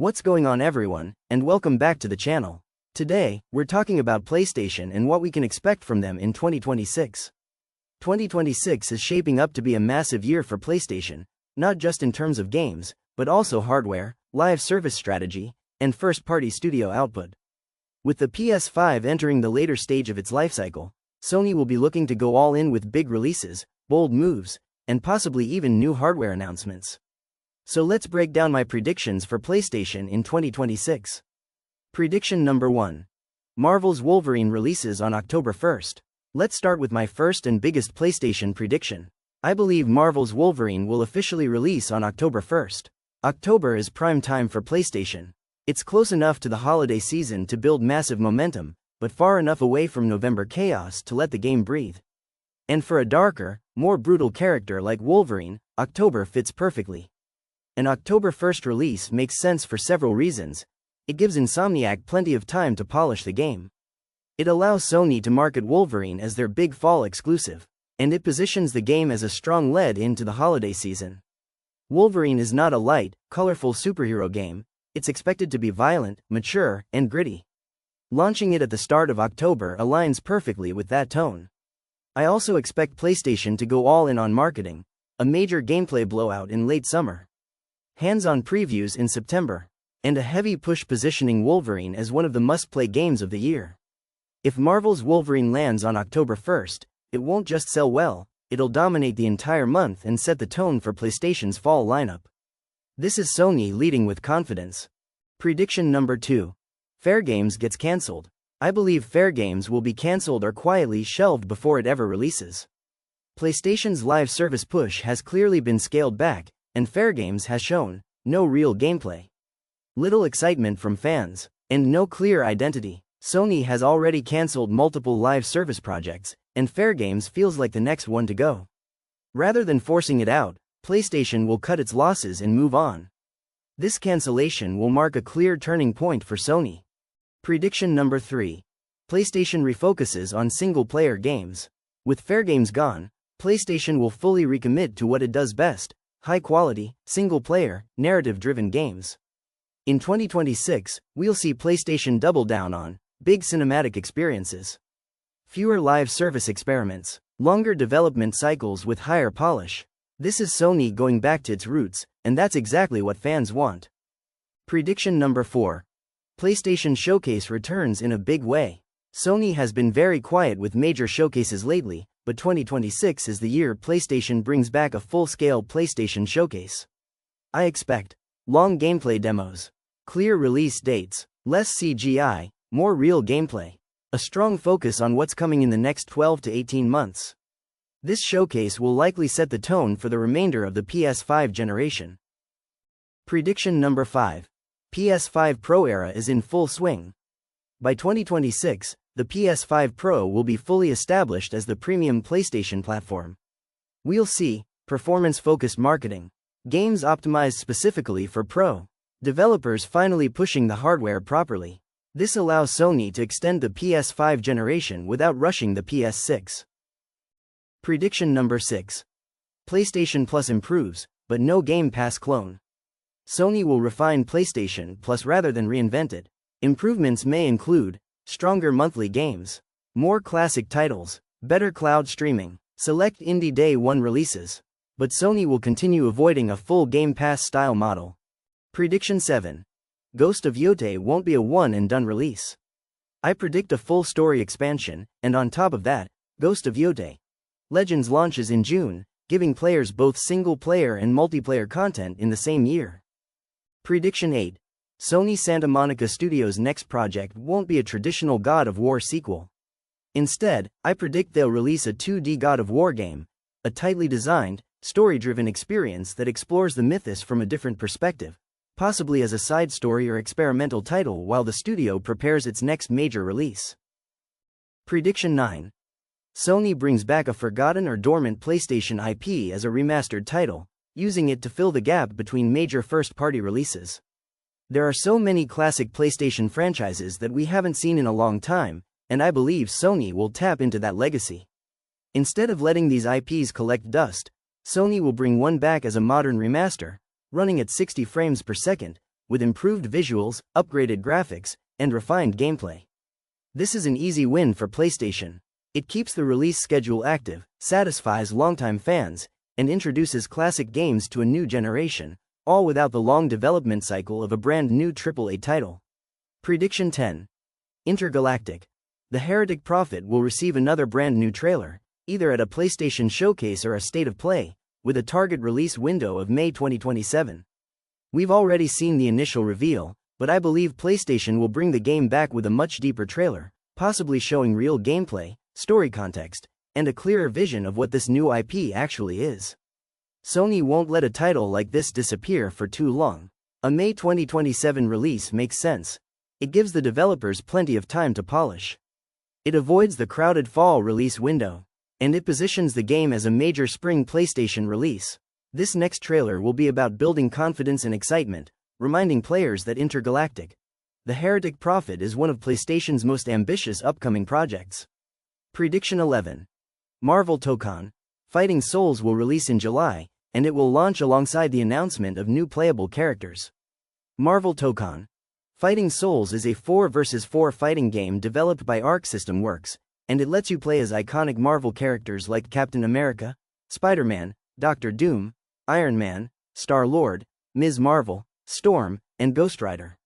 What's going on everyone, and welcome back to the channel. Today, we're talking about PlayStation and what we can expect from them in 2026. 2026 is shaping up to be a massive year for PlayStation, not just in terms of games, but also hardware, live service strategy, and first-party studio output. With the PS5 entering the later stage of its lifecycle, Sony will be looking to go all in with big releases, bold moves, and possibly even new hardware announcements. So let's break down my predictions for PlayStation in 2026. Prediction number 1. Marvel's Wolverine releases on October 1st. Let's start with my first and biggest PlayStation prediction. I believe Marvel's Wolverine will officially release on October 1st. October is prime time for PlayStation. It's close enough to the holiday season to build massive momentum, but far enough away from November chaos to let the game breathe. And for a darker, more brutal character like Wolverine, October fits perfectly. An October 1st release makes sense for several reasons. It gives Insomniac plenty of time to polish the game. It allows Sony to market Wolverine as their big fall exclusive, and it positions the game as a strong lead into the holiday season. Wolverine is not a light, colorful superhero game. It's expected to be violent, mature, and gritty. Launching it at the start of October aligns perfectly with that tone. I also expect PlayStation to go all in on marketing, a major gameplay blowout in late summer, hands-on previews in September, and a heavy push positioning Wolverine as one of the must-play games of the year. If Marvel's Wolverine lands on October 1st, it won't just sell well, it'll dominate the entire month and set the tone for PlayStation's fall lineup. This is Sony leading with confidence. Prediction number 2. Fair Games gets cancelled. I believe Fair Games will be cancelled or quietly shelved before it ever releases. PlayStation's live service push has clearly been scaled back, and Fair Games has shown no real gameplay, little excitement from fans, and no clear identity. Sony has already cancelled multiple live service projects, and Fair Games feels like the next one to go. Rather than forcing it out, PlayStation will cut its losses and move on. This cancellation will mark a clear turning point for Sony. Prediction number 3. PlayStation refocuses on single-player games. With Fair Games gone, PlayStation will fully recommit to what it does best: high-quality, single-player, narrative-driven games. In 2026, we'll see PlayStation double down on big cinematic experiences, fewer live service experiments, longer development cycles with higher polish. This is Sony going back to its roots, and that's exactly what fans want. Prediction number 4. PlayStation Showcase returns in a big way. Sony has been very quiet with major showcases lately, but 2026 is the year PlayStation brings back a full-scale PlayStation Showcase. I expect long gameplay demos, clear release dates, less CGI, more real gameplay, a strong focus on what's coming in the next 12 to 18 months. This showcase will likely set the tone for the remainder of the PS5 generation. Prediction number 5. PS5 Pro era is in full swing. By 2026, the PS5 Pro will be fully established as the premium PlayStation platform. We'll see performance-focused marketing, games optimized specifically for Pro, developers finally pushing the hardware properly. This allows Sony to extend the PS5 generation without rushing the PS6. Prediction number 6. PlayStation Plus improves, but no Game Pass clone. Sony will refine PlayStation Plus rather than reinvent it. Improvements may include stronger monthly games, more classic titles, better cloud streaming, select indie day one releases. But Sony will continue avoiding a full Game Pass style model. Prediction 7. Ghost of Yotei won't be a one-and-done release. I predict a full story expansion, and on top of that, Ghost of Yotei Legends launches in June, giving players both single-player and multiplayer content in the same year. Prediction 8. Sony Santa Monica Studios' next project won't be a traditional God of War sequel. Instead, I predict they'll release a 2D God of War game, a tightly designed, story-driven experience that explores the mythos from a different perspective, possibly as a side story or experimental title while the studio prepares its next major release. Prediction 9. Sony brings back a forgotten or dormant PlayStation IP as a remastered title, using it to fill the gap between major first-party releases. There are so many classic PlayStation franchises that we haven't seen in a long time, and I believe Sony will tap into that legacy. Instead of letting these IPs collect dust, Sony will bring one back as a modern remaster, running at 60 frames per second, with improved visuals, upgraded graphics, and refined gameplay. This is an easy win for PlayStation. It keeps the release schedule active, satisfies longtime fans, and introduces classic games to a new generation, all without the long development cycle of a brand new AAA title. Prediction 10. Intergalactic. The Heretic Prophet will receive another brand new trailer, either at a PlayStation showcase or a State of Play, with a target release window of May 2027. We've already seen the initial reveal, but I believe PlayStation will bring the game back with a much deeper trailer, possibly showing real gameplay, story context, and a clearer vision of what this new IP actually is. Sony won't let a title like this disappear for too long. A May 2027 release makes sense. It gives the developers plenty of time to polish. It avoids the crowded fall release window, and it positions the game as a major spring PlayStation release. This next trailer will be about building confidence and excitement, reminding players that Intergalactic, the Heretic Prophet, is one of PlayStation's most ambitious upcoming projects. Prediction 11. Marvel Dokkan Fighting Souls will release in July, and it will launch alongside the announcement of new playable characters. Marvel Dokkan Fighting Souls is a 4 vs 4 fighting game developed by Arc System Works, and it lets you play as iconic Marvel characters like Captain America, Spider-Man, Doctor Doom, Iron Man, Star-Lord, Ms. Marvel, Storm, and Ghost Rider.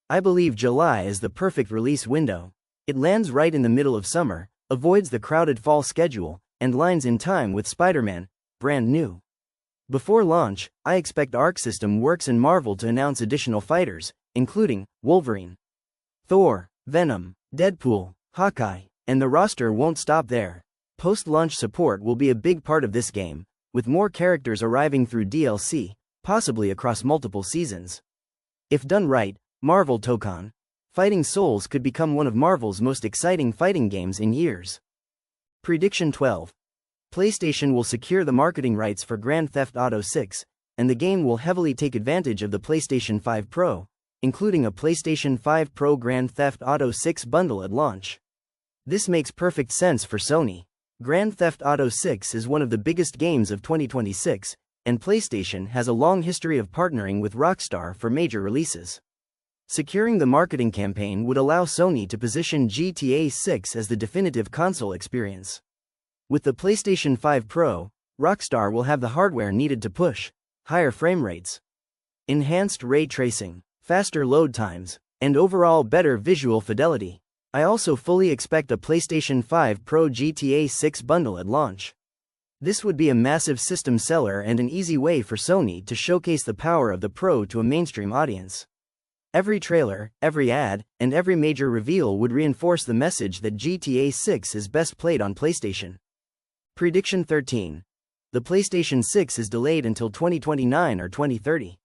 I believe July is the perfect release window. It lands right in the middle of summer, avoids the crowded fall schedule, and lines in time with Spider-Man, brand new. Before launch, I expect Arc System Works and Marvel to announce additional fighters, including Wolverine, Thor, Venom, Deadpool, Hawkeye, and the roster won't stop there. Post-launch support will be a big part of this game, with more characters arriving through DLC, possibly across multiple seasons. If done right, Marvel Dokkan Fighting Souls could become one of Marvel's most exciting fighting games in years. Prediction 12. PlayStation will secure the marketing rights for Grand Theft Auto 6, and the game will heavily take advantage of the PlayStation 5 Pro, including a PlayStation 5 Pro Grand Theft Auto 6 bundle at launch. This makes perfect sense for Sony. Grand Theft Auto 6 is one of the biggest games of 2026, and PlayStation has a long history of partnering with Rockstar for major releases. Securing the marketing campaign would allow Sony to position GTA 6 as the definitive console experience. With the PlayStation 5 Pro, Rockstar will have the hardware needed to push higher frame rates, enhanced ray tracing, faster load times, and overall better visual fidelity. I also fully expect a PlayStation 5 Pro GTA 6 bundle at launch. This would be a massive system seller and an easy way for Sony to showcase the power of the Pro to a mainstream audience. Every trailer, every ad, and every major reveal would reinforce the message that GTA 6 is best played on PlayStation. Prediction 13. The PlayStation 6 is delayed until 2029 or 2030.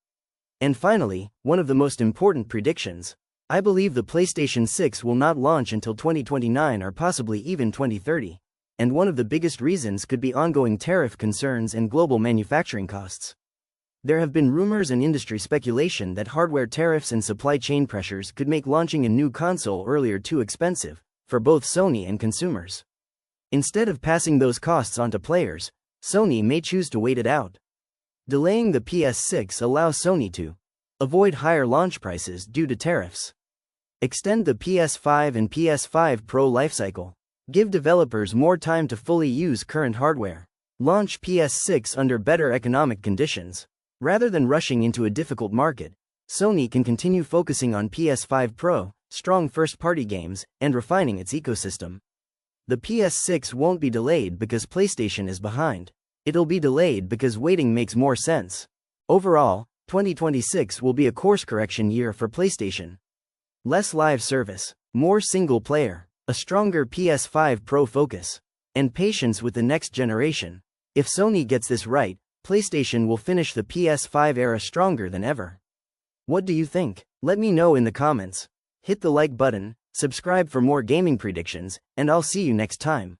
And finally, one of the most important predictions. I believe the PlayStation 6 will not launch until 2029 or possibly even 2030, and one of the biggest reasons could be ongoing tariff concerns and global manufacturing costs. There have been rumors and industry speculation that hardware tariffs and supply chain pressures could make launching a new console earlier too expensive, for both Sony and consumers. Instead of passing those costs on to players, Sony may choose to wait it out. Delaying the PS6 allows Sony to avoid higher launch prices due to tariffs, extend the PS5 and PS5 Pro lifecycle, give developers more time to fully use current hardware, launch PS6 under better economic conditions. Rather than rushing into a difficult market, Sony can continue focusing on PS5 Pro, strong first-party games, and refining its ecosystem. The PS6 won't be delayed because PlayStation is behind. It'll be delayed because waiting makes more sense. Overall, 2026 will be a course correction year for PlayStation. Less live service, more single player, a stronger PS5 Pro focus, and patience with the next generation. If Sony gets this right, PlayStation will finish the PS5 era stronger than ever. What do you think? Let me know in the comments. Hit the like button, subscribe for more gaming predictions, and I'll see you next time.